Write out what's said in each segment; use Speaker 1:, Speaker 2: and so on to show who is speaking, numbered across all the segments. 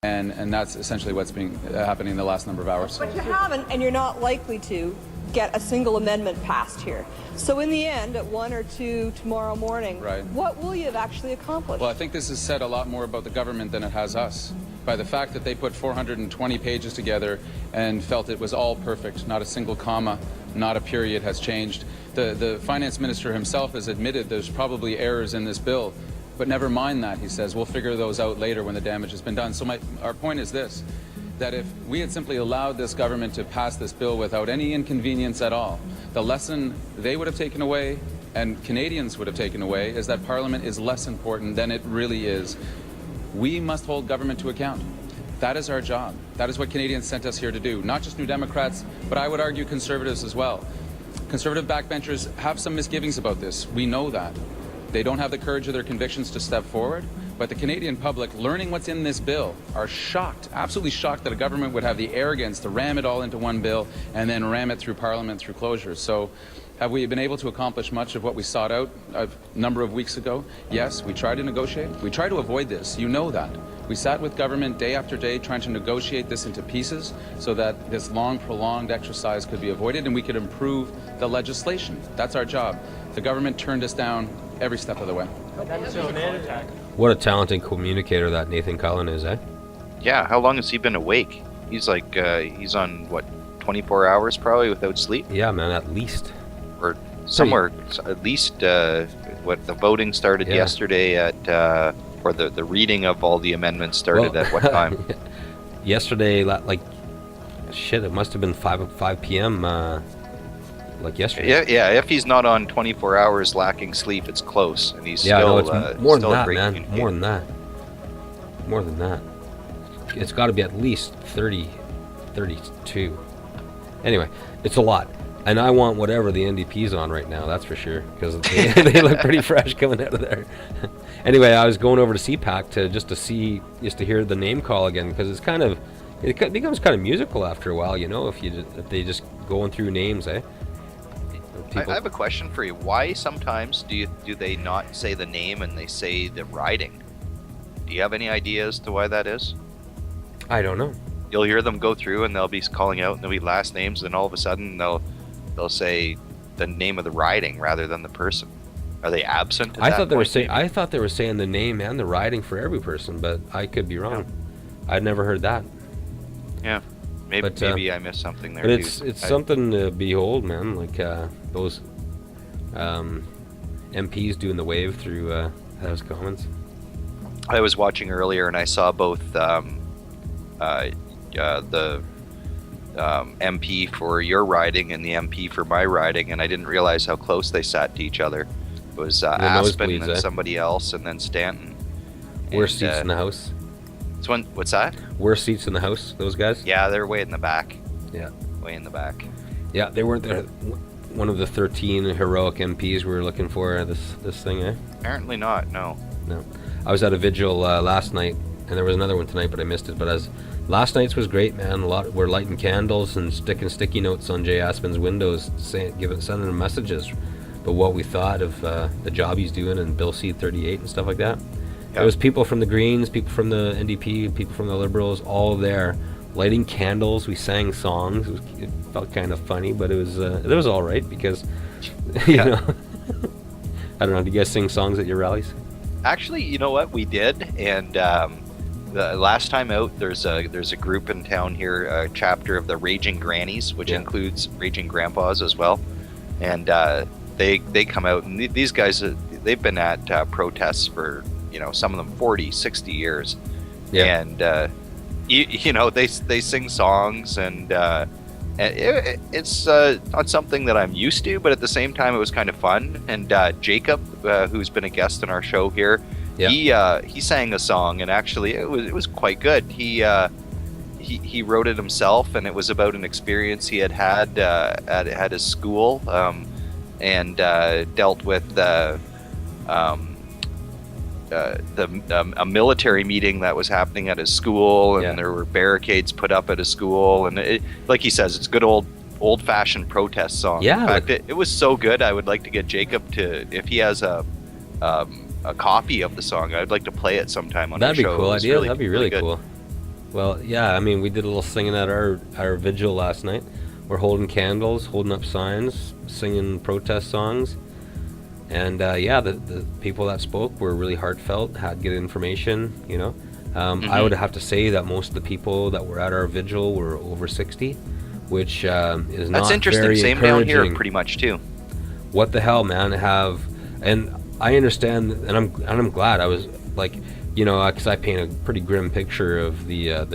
Speaker 1: And that's essentially what's been happening in the last number of hours.
Speaker 2: But you haven't, and you're not likely to get a single amendment passed here. So in the end, at 1 or 2 tomorrow morning,
Speaker 1: right,
Speaker 2: what will you have actually accomplished?
Speaker 1: Well, I think this has said a lot more about the government than it has us. By the fact that they put 420 pages together and felt it was all perfect, not a single comma, not a period has changed. The finance minister himself has admitted there's probably errors in this bill, but never mind that, he says. We'll figure those out later when the damage has been done. So our point is this, that if we had simply allowed this government to pass this bill without any inconvenience at all, the lesson they would have taken away and Canadians would have taken away is that Parliament is less important than it really is. We must hold government to account. That is our job. That is what Canadians sent us here to do. Not just New Democrats, but I would argue Conservatives as well. Conservative backbenchers have some misgivings about this. We know that. They don't have the courage of their convictions to step forward, but the Canadian public, learning what's in this bill, are shocked, absolutely shocked that a government would have the arrogance to ram it all into one bill and then ram it through Parliament through closures. So have we been able to accomplish much of what we sought out a number of weeks ago? Yes, we tried to negotiate. We tried to avoid this. You know that. We sat with government day after day trying to negotiate this into pieces so that this long, prolonged exercise could be avoided and we could improve the legislation. That's our job. The government turned us down every step of the way.
Speaker 3: What a talented communicator that Nathan Cullen is, eh?
Speaker 4: Yeah, how long has he been awake? He's like, he's on, what, 24 hours probably without sleep?
Speaker 3: Yeah, man, at least.
Speaker 4: Or somewhere, at least, what, the voting started yesterday at, or the reading of all the amendments started at what time?
Speaker 3: Yesterday, like, shit, it must have been 5 p.m., like yesterday.
Speaker 4: Yeah, if he's not on 24 hours lacking sleep, it's close, and he's
Speaker 3: still,
Speaker 4: it's
Speaker 3: more
Speaker 4: still
Speaker 3: than that, man. More than that. It's got to be at least 30, 32. Anyway, it's a lot. And I want whatever the NDP's on right now, that's for sure, because they look pretty fresh coming out of there. Anyway, I was going over to CPAC to hear the name call again, because it becomes kind of musical after a while, you know, if they just going through names, eh?
Speaker 4: I have a question for you. Why sometimes do they not say the name and they say the riding? Do you have any idea as to why that is?
Speaker 3: I don't know.
Speaker 4: You'll hear them go through and they'll be calling out and there'll be last names, and all of a sudden they'll say the name of the riding rather than the person. Are they absent?
Speaker 3: I thought they were saying the name and the riding for every person, but I could be wrong. Yeah. I'd never heard that.
Speaker 4: Yeah. Maybe I missed something there.
Speaker 3: But it's something to behold, man. Like those MPs doing the wave through House Commons.
Speaker 4: I was watching earlier and I saw both the MP for your riding and the MP for my riding, and I didn't realize how close they sat to each other. It was Aspen and then somebody else, and then Stanton.
Speaker 3: Worst seats in the House.
Speaker 4: What's that?
Speaker 3: Worst seats in the House, those guys?
Speaker 4: Yeah, they're way in the back.
Speaker 3: Yeah.
Speaker 4: Way in the back.
Speaker 3: Yeah, they weren't there. One of the 13 heroic MPs we were looking for this thing, eh?
Speaker 4: Apparently not, no.
Speaker 3: No. I was at a vigil last night, and there was another one tonight, but I missed it. But last night's was great, man. We're lighting candles and sticking sticky notes on Jay Aspen's windows, sending him messages. But what we thought of the job he's doing and Bill C-38 and stuff like that. Yep. It was people from the Greens, people from the NDP, people from the Liberals, all there, lighting candles. We sang songs. It felt kind of funny, but it was all right because, you know, I don't know. Do you guys sing songs at your rallies?
Speaker 4: Actually, you know what? We did, and the last time out, there's a group in town here, a chapter of the Raging Grannies, which includes Raging Grandpas as well, and they come out, and these guys, they've been at protests for, you know, some of them 40, 60 years. Yeah. And, you know, they sing songs, and it's not something that I'm used to, but at the same time, it was kind of fun. And Jacob, who's been a guest in our show here, he sang a song, and actually it was quite good. He wrote it himself, and it was about an experience he had at his school, and dealt with a military meeting that was happening at his school, and there were barricades put up at his school, and like he says, it's good old-fashioned protest song.
Speaker 3: Yeah,
Speaker 4: in fact, it was so good. I would like to get Jacob to, if he has a copy of the song, I'd like to play it sometime on the show.
Speaker 3: That'd be cool idea. That'd be really cool. Well, yeah, I mean, we did a little singing at our vigil last night. We're holding candles, holding up signs, singing protest songs. And yeah, the people that spoke were really heartfelt, had good information, you know. I would have to say that most of the people that were at our vigil were over 60, which is not
Speaker 4: That's interesting.
Speaker 3: very
Speaker 4: Same down here,
Speaker 3: encouraging.
Speaker 4: pretty much too.
Speaker 3: What the hell, man? And I understand, and I'm glad. I was like, you know, because I paint a pretty grim picture of the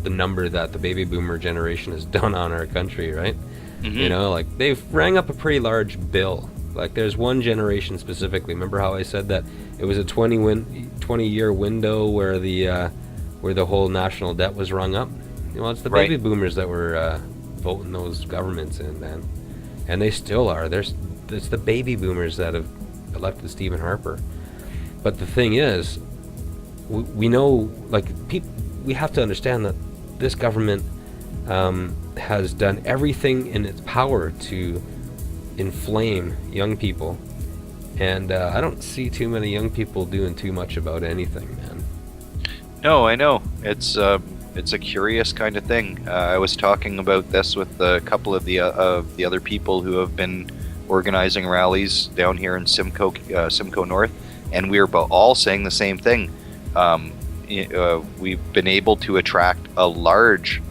Speaker 3: number that the baby boomer generation has done on our country, right? You know, like they've rang up a pretty large bill. Like there's one generation specifically. Remember how I said that it was a 20-year window where the whole national debt was rung up? You know, it's the baby boomers that were voting those governments in, man, and they still are. It's the baby boomers that have elected Stephen Harper. But the thing is, we know, like, we have to understand that this government has done everything in its power to inflame young people, and I don't see too many young people doing too much about anything, man.
Speaker 4: No, I know. It's a curious kind of thing. I was talking about this with a couple of the other people who have been organizing rallies down here in Simcoe North, and we were all saying the same thing. We've been able to attract a large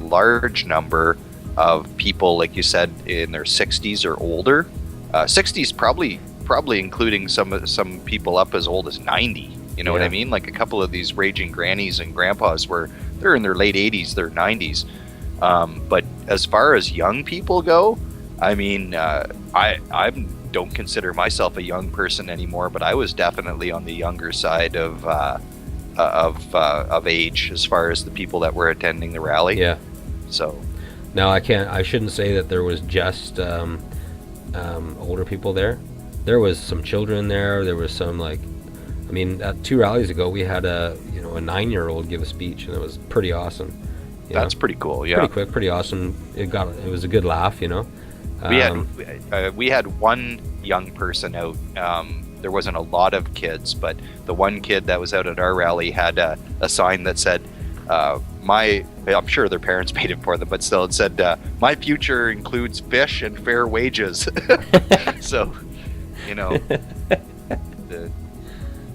Speaker 4: number of people, like you said, in their 60s or older. 60s probably including some people up as old as 90. You know what I mean? Like a couple of these raging grannies and grandpas they're in their late 80s, their 90s. But as far as young people go, I mean, I don't consider myself a young person anymore, but I was definitely on the younger side of age as far as the people that were attending the rally. Yeah. So.
Speaker 3: Now I shouldn't say that there was just older people there. There was some children there. There was some, like, I mean, 2 rallies ago we had a 9-year-old give a speech, and it was pretty awesome.
Speaker 4: That's pretty cool. Yeah.
Speaker 3: Pretty quick, pretty awesome. It was a good laugh, you know.
Speaker 4: We had one young person out. There wasn't a lot of kids, but the one kid that was out at our rally had a sign that said, I'm sure their parents paid it for them, but still it said, "My future includes fish and fair wages." So, you know.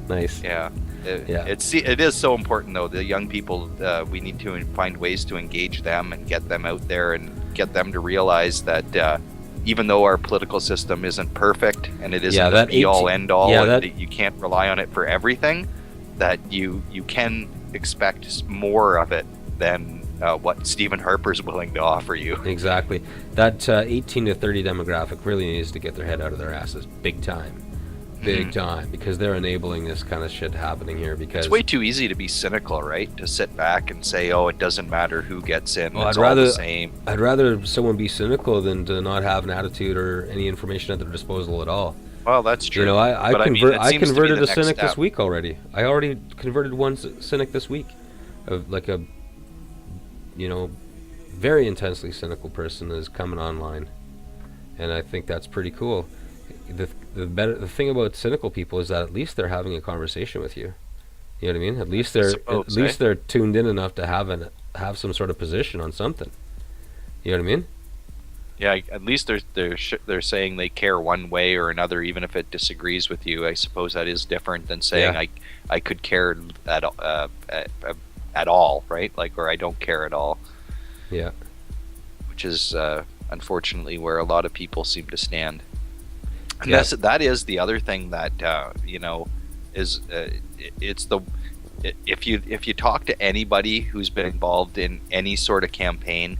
Speaker 3: Nice.
Speaker 4: Yeah. It is so important, though. The young people, we need to find ways to engage them and get them out there and get them to realize that even though our political system isn't perfect and it isn't the be-all, end-all, that you can't rely on it for everything, that you can expect more of it than what Stephen Harper's willing to offer you.
Speaker 3: Exactly. That 18 to 30 demographic really needs to get their head out of their asses big time. Big time, because they're enabling this kind of shit happening here. Because
Speaker 4: it's way too easy to be cynical, right? To sit back and say, "Oh, it doesn't matter who gets in; it's all the same."
Speaker 3: I'd rather someone be cynical than to not have an attitude or any information at their disposal at all.
Speaker 4: Well, that's true.
Speaker 3: You know, I converted a cynic this week already. I already converted one cynic this week, of like a, very intensely cynical person is coming online, and I think that's pretty cool. The thing about cynical people is that at least they're having a conversation with you. You know what I mean? At least they're tuned in enough to have some sort of position on something. You know what I mean?
Speaker 4: Yeah, at least they're saying they care one way or another, even if it disagrees with you. I suppose that is different than saying I could care at all, right? Like, or I don't care at all.
Speaker 3: Yeah.
Speaker 4: Which is unfortunately where a lot of people seem to stand. And that is the other thing that is if you talk to anybody who's been involved in any sort of campaign,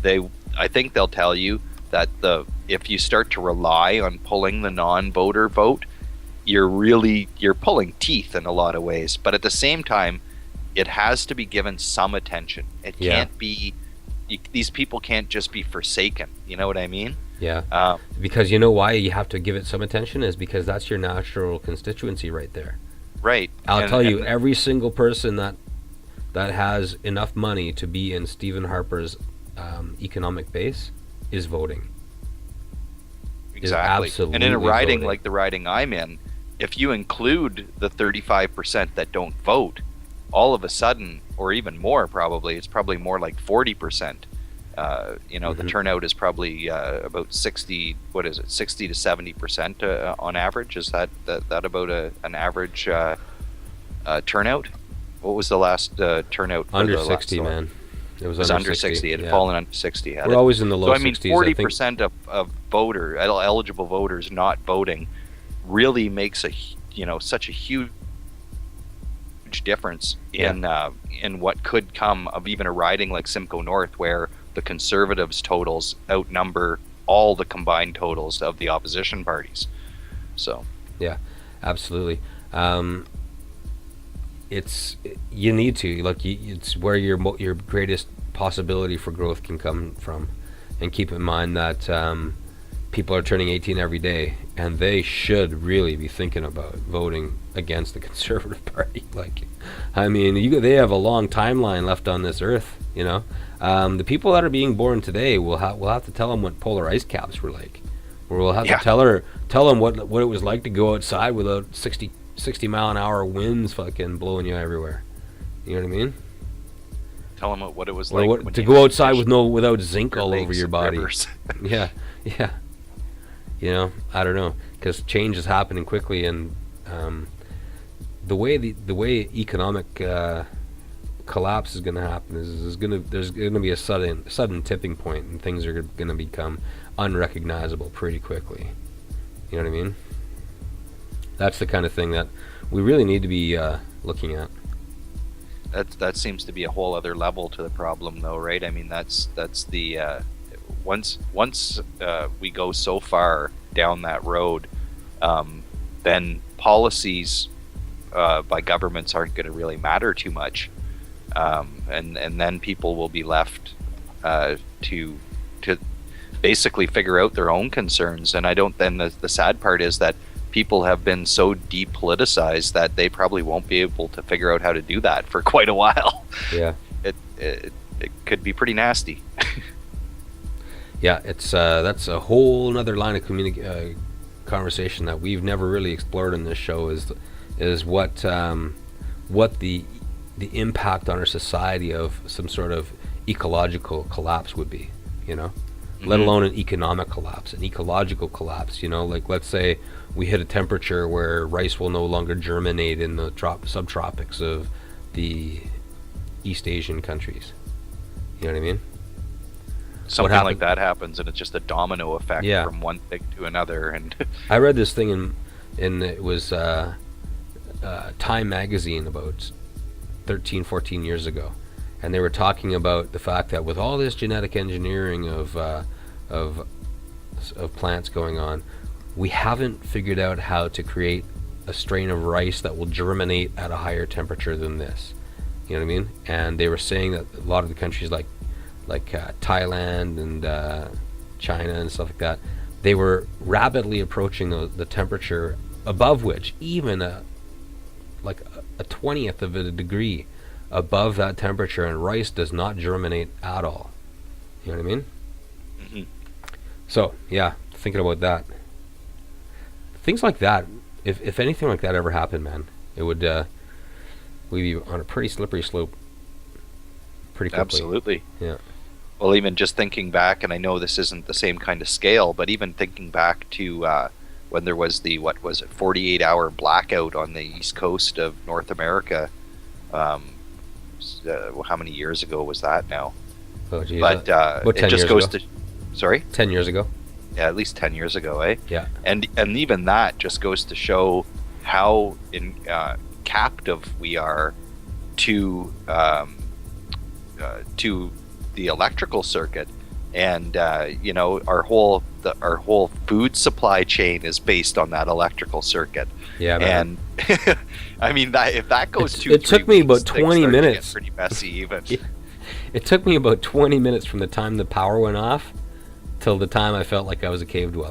Speaker 4: I think they'll tell you that if you start to rely on pulling the non-voter vote, you're pulling teeth in a lot of ways. But at the same time, it has to be given some attention. It can't be. These people can't just be forsaken. You know what I mean?
Speaker 3: Yeah. Because you know why you have to give it some attention is because that's your natural constituency right there.
Speaker 4: Right.
Speaker 3: I'll tell you, every single person that has enough money to be in Stephen Harper's economic base is voting.
Speaker 4: Exactly.
Speaker 3: Is
Speaker 4: and in a riding
Speaker 3: voting.
Speaker 4: like the riding I'm in, if you include the 35% that don't vote, all of a sudden or even more probably. It's probably more like 40%. The turnout is probably about 60. What is it? 60 to 70% on average. Is that about an average turnout? What was the last turnout? For
Speaker 3: Under
Speaker 4: the
Speaker 3: 60,
Speaker 4: last
Speaker 3: man. It was
Speaker 4: under 60. It had fallen under 60.
Speaker 3: We're always in the low 60s.
Speaker 4: So 40% of eligible voters not voting really makes such a huge difference in what could come of even a riding like Simcoe North, where the Conservatives' totals outnumber all the combined totals of the opposition parties. So
Speaker 3: yeah, absolutely. You need to it's where your greatest possibility for growth can come from, and keep in mind that people are turning 18 every day, and they should really be thinking about voting against the Conservative Party. They have a long timeline left on this earth. The people that are being born today we'll have to tell them what polar ice caps were like, or we'll have to tell them what it was like to go outside without 60 mile an hour winds fucking blowing you everywhere. You know what I mean?
Speaker 4: Tell them what it was like
Speaker 3: to go outside without zinc all over your body. yeah. I don't know, because change is happening quickly, and the way economic collapse is going to happen is there's going to be a sudden tipping point, and things are going to become unrecognizable pretty quickly. You know what I mean? That's the kind of thing that we really need to be looking at.
Speaker 4: That seems to be a whole other level to the problem, though, right? I mean, that's the once we go so far down that road, then policies by governments aren't going to really matter too much, and then people will be left to basically figure out their own concerns. And I don't. Then the sad part is that people have been so depoliticized that they probably won't be able to figure out how to do that for quite a while.
Speaker 3: Yeah,
Speaker 4: it could be pretty nasty.
Speaker 3: Yeah, it's that's a whole other line of conversation that we've never really explored in this show. Is what the impact on our society of some sort of ecological collapse would be, let alone an economic collapse, an ecological collapse. Let's say we hit a temperature where rice will no longer germinate in the subtropics of the East Asian countries. You know what I mean?
Speaker 4: Something like that happens, and it's just a domino effect from one thing to another. And
Speaker 3: I read this thing in it was Time magazine about 13-14 years ago, and they were talking about the fact that with all this genetic engineering of plants going on, we haven't figured out how to create a strain of rice that will germinate at a higher temperature than this. You know what I mean? And they were saying that a lot of the countries like Thailand and China and stuff like that, they were rapidly approaching the temperature above which even a 20th of a degree above that temperature, and rice does not germinate at all. You know what I mean? Mm-hmm. So yeah, thinking about that, things like that. If anything like that ever happened, man, it would we'd be on a pretty slippery slope pretty quickly.
Speaker 4: Absolutely.
Speaker 3: Yeah.
Speaker 4: Well, even just thinking back, and I know this isn't the same kind of scale, but even thinking back to when there was the 48-hour blackout on the east coast of North America. How many years ago was that now?
Speaker 3: Oh, geez,
Speaker 4: but
Speaker 3: it just goes to.
Speaker 4: Sorry?
Speaker 3: 10 years ago.
Speaker 4: Yeah, at least 10 years ago, eh?
Speaker 3: Yeah.
Speaker 4: And even that just goes to show how captive we are to the electrical circuit, and our whole food supply chain is based on that electrical circuit.
Speaker 3: Yeah, man.
Speaker 4: And I mean, if that goes
Speaker 3: it took me about 20 minutes.
Speaker 4: Pretty messy, even.
Speaker 3: Yeah. It took me about 20 minutes from the time the power went off till the time I felt like I was a cave dweller.